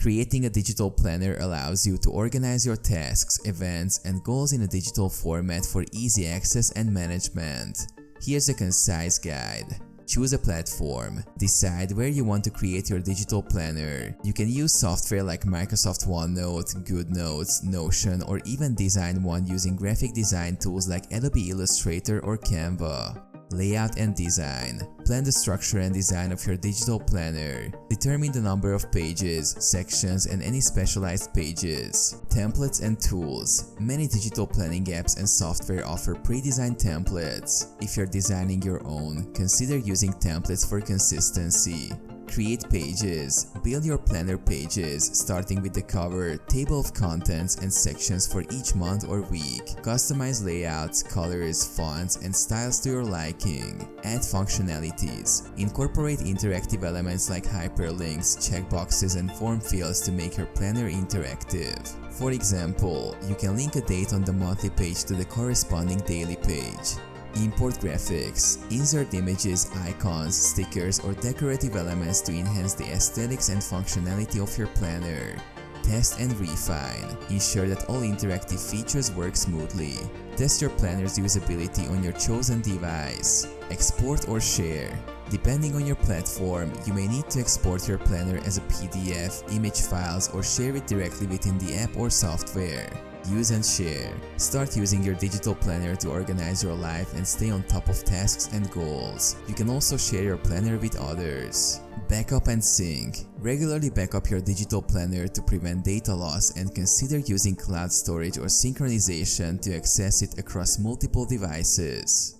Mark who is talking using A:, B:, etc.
A: Creating a digital planner allows you to organize your tasks, events, and goals in a digital format for easy access and management. Here's a concise guide. Choose a platform. Decide where you want to create your digital planner. You can use software like Microsoft OneNote, GoodNotes, Notion, or even design one using graphic design tools like Adobe Illustrator or Canva. Layout and design. Plan the structure and design of your digital planner. Determine the number of pages, sections, and any specialized pages. Templates and tools. Many digital planning apps and software offer pre-designed templates. If you're designing your own, consider using templates for consistency. Create pages. Build your planner pages, starting with the cover, table of contents, and sections for each month or week. Customize layouts, colors, fonts, and styles to your liking. Add functionalities. Incorporate interactive elements like hyperlinks, checkboxes, and form fields to make your planner interactive. For example, you can link a date on the monthly page to the corresponding daily page. Import graphics. Insert images, icons, stickers, or decorative elements to enhance the aesthetics and functionality of your planner. Test and refine. Ensure that all interactive features work smoothly. Test your planner's usability on your chosen device. Export or share. Depending on your platform, you may need to export your planner as a PDF, image files, or share it directly within the app or software. Use and share. Start using your digital planner to organize your life and stay on top of tasks and goals. You can also share your planner with others. Backup and sync. Regularly backup your digital planner to prevent data loss and consider using cloud storage or synchronization to access it across multiple devices.